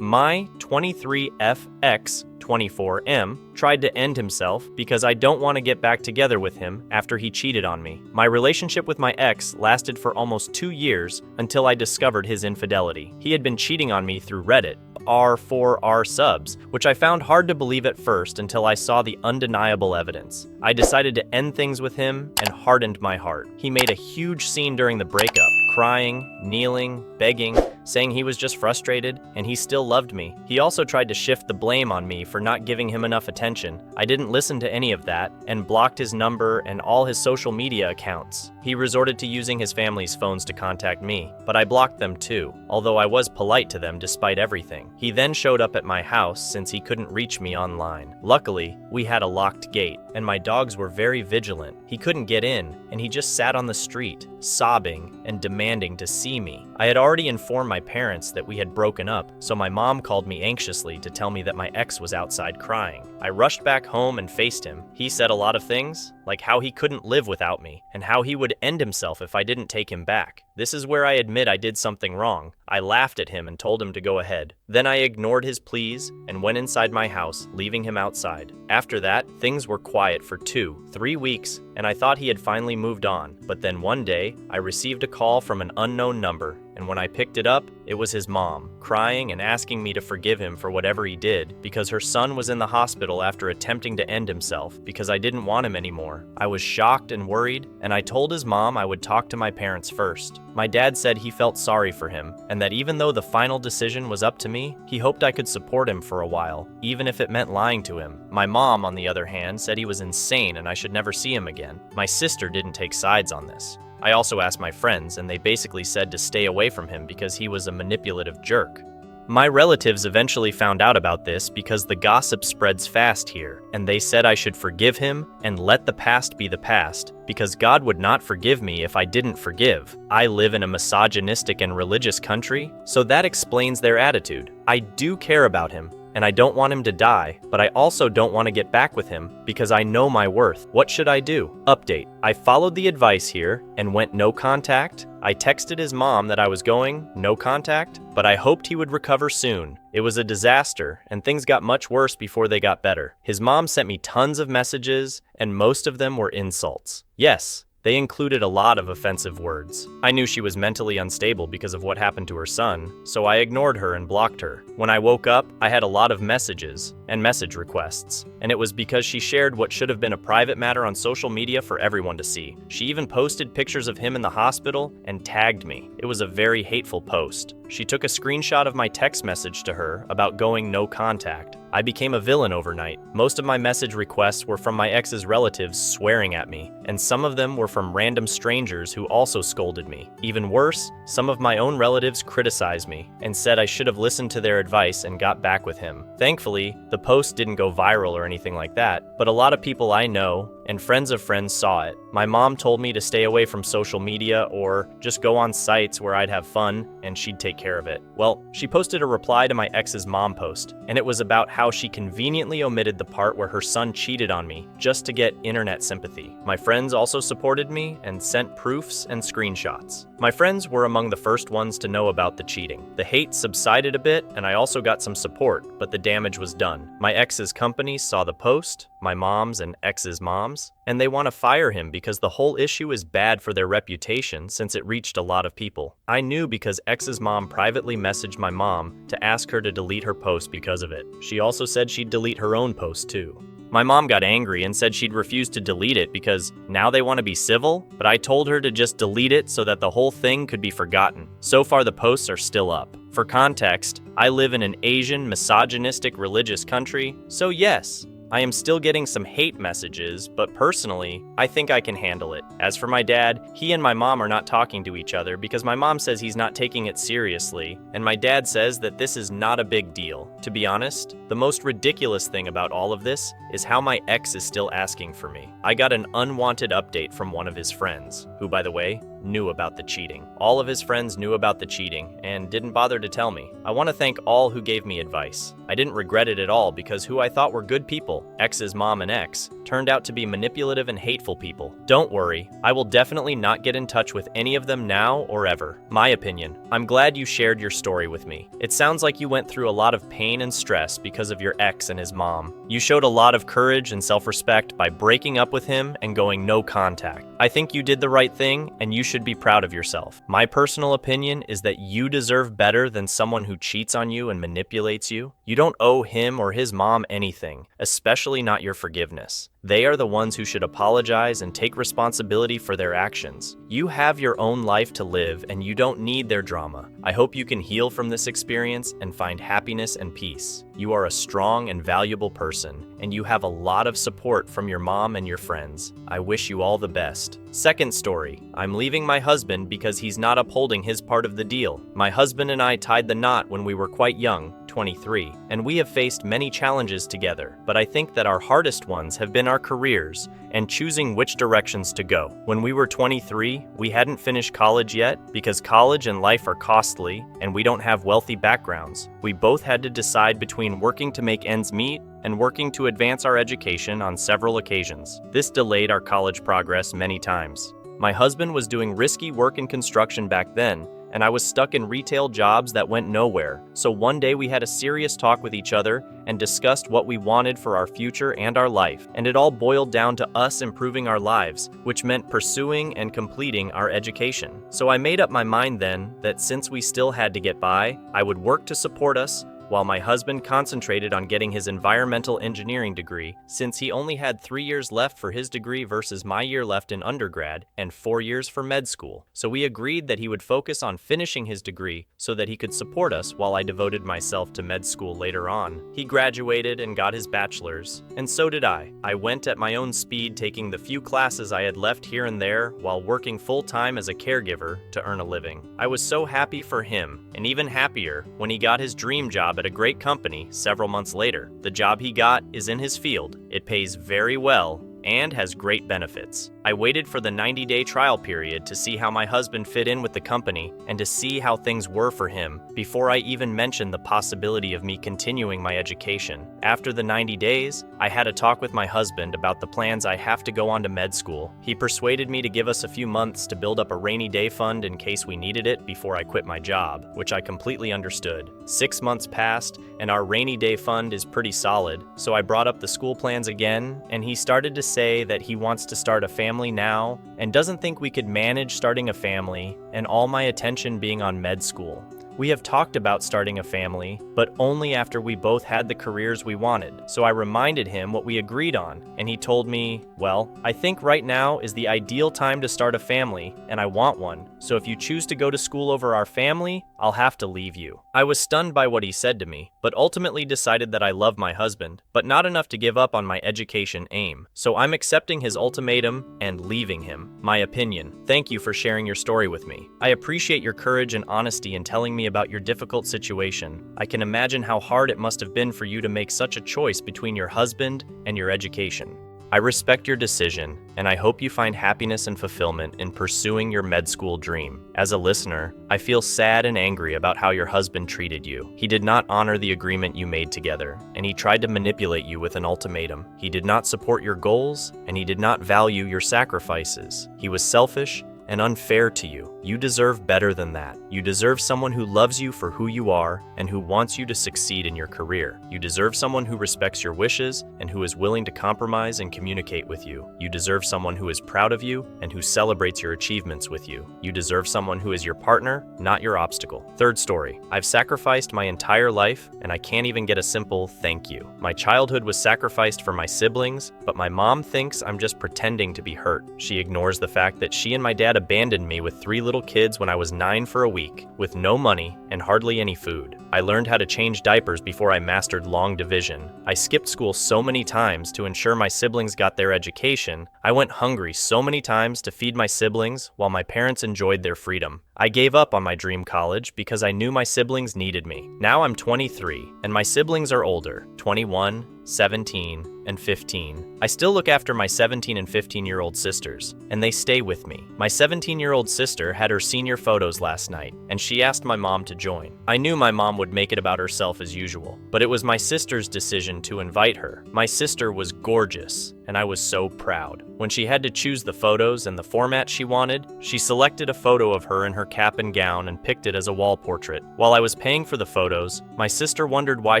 My 23FX24M tried to end himself because I don't want to get back together with him after he cheated on me. My relationship with my ex lasted for almost 2 years until I discovered his infidelity. He had been cheating on me through Reddit, R4R subs, which I found hard to believe at first until I saw the undeniable evidence. I decided to end things with him and hardened my heart. He made a huge scene during the breakup, crying, kneeling, begging, saying he was just frustrated and he still loved me. He also tried to shift the blame on me for not giving him enough attention. I didn't listen to any of that and blocked his number and all his social media accounts. He resorted to using his family's phones to contact me, but I blocked them too, although I was polite to them despite everything. He then showed up at my house since he couldn't reach me online. Luckily, we had a locked gate, and my dogs were very vigilant. He couldn't get in, and he just sat on the street, sobbing and demanding to see me. I had already informed my parents that we had broken up, so my mom called me anxiously to tell me that my ex was outside crying. I rushed back home and faced him. He said a lot of things, like how he couldn't live without me, and how he would end himself if I didn't take him back. This is where I admit I did something wrong. I laughed at him and told him to go ahead. Then I ignored his pleas and went inside my house, leaving him outside. After that, things were quiet for 2-3 weeks, and I thought he had finally moved on. But then one day, I received a call from an unknown number, and when I picked it up, it was his mom, crying and asking me to forgive him for whatever he did, because her son was in the hospital after attempting to end himself because I didn't want him anymore. I was shocked and worried, and I told his mom I would talk to my parents first. My dad said he felt sorry for him, and that even though the final decision was up to me, he hoped I could support him for a while, even if it meant lying to him. My mom, on the other hand, said he was insane and I should never see him again. My sister didn't take sides on this. I also asked my friends, and they basically said to stay away from him because he was a manipulative jerk. My relatives eventually found out about this because the gossip spreads fast here, and they said I should forgive him and let the past be the past, because God would not forgive me if I didn't forgive. I live in a misogynistic and religious country, so that explains their attitude. I do care about him, and I don't want him to die, but I also don't want to get back with him because I know my worth. What should I do? Update. I followed the advice here and went no contact. I texted his mom that I was going no contact, but I hoped he would recover soon. It was a disaster, and things got much worse before they got better. His mom sent me tons of messages, and most of them were insults. Yes, they included a lot of offensive words. I knew she was mentally unstable because of what happened to her son, so I ignored her and blocked her. When I woke up, I had a lot of messages and message requests, and it was because she shared what should have been a private matter on social media for everyone to see. She even posted pictures of him in the hospital and tagged me. It was a very hateful post. She took a screenshot of my text message to her about going no contact. I became a villain overnight. Most of my message requests were from my ex's relatives swearing at me, and some of them were from random strangers who also scolded me. Even worse, some of my own relatives criticized me and said I should have listened to their advice and got back with him. Thankfully, the post didn't go viral or anything like that, but a lot of people I know and friends of friends saw it. My mom told me to stay away from social media or just go on sites where I'd have fun and she'd take care of it. Well, she posted a reply to my ex's mom post, and it was about how she conveniently omitted the part where her son cheated on me just to get internet sympathy. My friends also supported me and sent proofs and screenshots. My friends were among the first ones to know about the cheating. The hate subsided a bit, and I also got some support, but the damage was done. My ex's company saw the post, my mom's and ex's mom's, and they want to fire him because the whole issue is bad for their reputation since it reached a lot of people. I knew because ex's mom privately messaged my mom to ask her to delete her post because of it. She also said she'd delete her own post too. My mom got angry and said she'd refuse to delete it because now they want to be civil, but I told her to just delete it so that the whole thing could be forgotten. So far the posts are still up. For context, I live in an Asian, misogynistic, religious country, so yes, I am still getting some hate messages, but personally, I think I can handle it. As for my dad, he and my mom are not talking to each other because my mom says he's not taking it seriously, and my dad says that this is not a big deal. To be honest, the most ridiculous thing about all of this is how my ex is still asking for me. I got an unwanted update from one of his friends, who, by the way, knew about the cheating. All of his friends knew about the cheating and didn't bother to tell me. I want to thank all who gave me advice. I didn't regret it at all because who I thought were good people, X's mom and ex, turned out to be manipulative and hateful people. Don't worry, I will definitely not get in touch with any of them now or ever. My opinion. I'm glad you shared your story with me. It sounds like you went through a lot of pain and stress because of your ex and his mom. You showed a lot of courage and self-respect by breaking up with him and going no contact. I think you did the right thing and you should be proud of yourself. My personal opinion is that you deserve better than someone who cheats on you and manipulates you. You don't owe him or his mom anything, especially not your forgiveness. They are the ones who should apologize and take responsibility for their actions. You have your own life to live and you don't need their drama. I hope you can heal from this experience and find happiness and peace. You are a strong and valuable person, and you have a lot of support from your mom and your friends. I wish you all the best. Second story, I'm leaving my husband because he's not upholding his part of the deal. My husband and I tied the knot when we were quite young, 23, and we have faced many challenges together, but I think that our hardest ones have been our careers and choosing which directions to go. When we were 23, we hadn't finished college yet because college and life are costly and we don't have wealthy backgrounds. We both had to decide between working to make ends meet and working to advance our education on several occasions. This delayed our college progress many times. My husband was doing risky work in construction back then, and I was stuck in retail jobs that went nowhere. So one day we had a serious talk with each other and discussed what we wanted for our future and our life. And it all boiled down to us improving our lives, which meant pursuing and completing our education. So I made up my mind then that since we still had to get by, I would work to support us while my husband concentrated on getting his environmental engineering degree, since he only had 3 years left for his degree versus my year left in undergrad and 4 years for med school. So we agreed that he would focus on finishing his degree so that he could support us while I devoted myself to med school later on. He graduated and got his bachelor's, and so did I. I went at my own speed, taking the few classes I had left here and there while working full-time as a caregiver to earn a living. I was so happy for him, and even happier when he got his dream job at a great company several months later. The job he got is in his field. It pays very well and has great benefits. I waited for the 90-day trial period to see how my husband fit in with the company and to see how things were for him before I even mentioned the possibility of me continuing my education. After the 90 days, I had a talk with my husband about the plans I have to go on to med school. He persuaded me to give us a few months to build up a rainy day fund in case we needed it before I quit my job, which I completely understood. 6 months passed, and our rainy day fund is pretty solid, so I brought up the school plans again, and he started to say that he wants to start a family now and doesn't think we could manage starting a family and all my attention being on med school. We have talked about starting a family, but only after we both had the careers we wanted. So I reminded him what we agreed on, and he told me, well, I think right now is the ideal time to start a family, and I want one. So if you choose to go to school over our family, I'll have to leave you. I was stunned by what he said to me, but ultimately decided that I love my husband, but not enough to give up on my education aim. So I'm accepting his ultimatum and leaving him. My opinion. Thank you for sharing your story with me. I appreciate your courage and honesty in telling me about your difficult situation. I can imagine how hard it must have been for you to make such a choice between your husband and your education. I respect your decision, and I hope you find happiness and fulfillment in pursuing your med school dream. As a listener, I feel sad and angry about how your husband treated you. He did not honor the agreement you made together, and he tried to manipulate you with an ultimatum. He did not support your goals, and he did not value your sacrifices. He was selfish and unfair to you. You deserve better than that. You deserve someone who loves you for who you are and who wants you to succeed in your career. You deserve someone who respects your wishes and who is willing to compromise and communicate with you. You deserve someone who is proud of you and who celebrates your achievements with you. You deserve someone who is your partner, not your obstacle. Third story. I've sacrificed my entire life and I can't even get a simple thank you. My childhood was sacrificed for my siblings, but my mom thinks I'm just pretending to be hurt. She ignores the fact that she and my dad abandoned me with 3 little kids when I was 9 for a week, with no money and hardly any food. I learned how to change diapers before I mastered long division. I skipped school so many times to ensure my siblings got their education. I went hungry so many times to feed my siblings while my parents enjoyed their freedom. I gave up on my dream college because I knew my siblings needed me. Now I'm 23, and my siblings are older, 21, 17, and 15. I still look after my 17 and 15-year-old sisters, and they stay with me. My 17-year-old sister had her senior photos last night, and she asked my mom to join. I knew my mom would make it about herself as usual, but it was my sister's decision to invite her. My sister was gorgeous, and I was so proud. When she had to choose the photos and the format she wanted, she selected a photo of her in her cap and gown and picked it as a wall portrait. While I was paying for the photos, my sister wondered why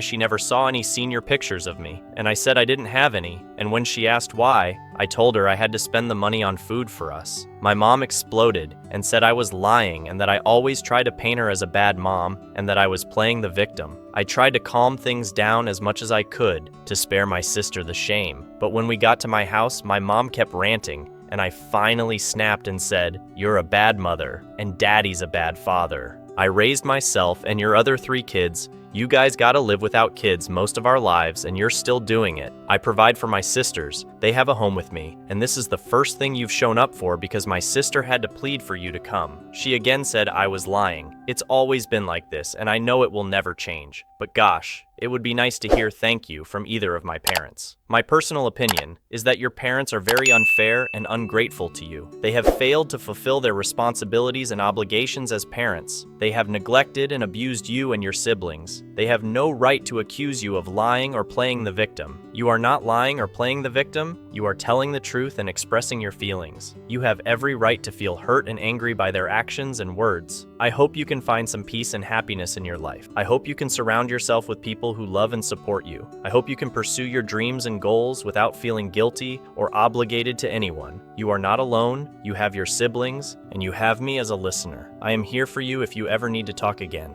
she never saw any senior pictures of me, and I said I didn't have any, and when she asked why, I told her I had to spend the money on food for us. My mom exploded and said I was lying and that I always tried to paint her as a bad mom and that I was playing the victim. I tried to calm things down as much as I could to spare my sister the shame, but when we got to my house, my mom kept ranting, and I finally snapped and said, "You're a bad mother, and Daddy's a bad father. I raised myself and your other 3 kids. You guys gotta live without kids most of our lives, and you're still doing it. I provide for my sisters. They have a home with me, and this is the first thing you've shown up for because my sister had to plead for you to come." She again said I was lying. It's always been like this, and I know it will never change. But gosh, it would be nice to hear thank you from either of my parents. My personal opinion is that your parents are very unfair and ungrateful to you. They have failed to fulfill their responsibilities and obligations as parents. They have neglected and abused you and your siblings. They have no right to accuse you of lying or playing the victim. You are not lying or playing the victim. You are telling the truth and expressing your feelings. You have every right to feel hurt and angry by their actions and words. I hope you can find some peace and happiness in your life. I hope you can surround yourself with people who love and support you. I hope you can pursue your dreams and goals without feeling guilty or obligated to anyone. You are not alone, you have your siblings, and you have me as a listener. I am here for you if you ever need to talk again.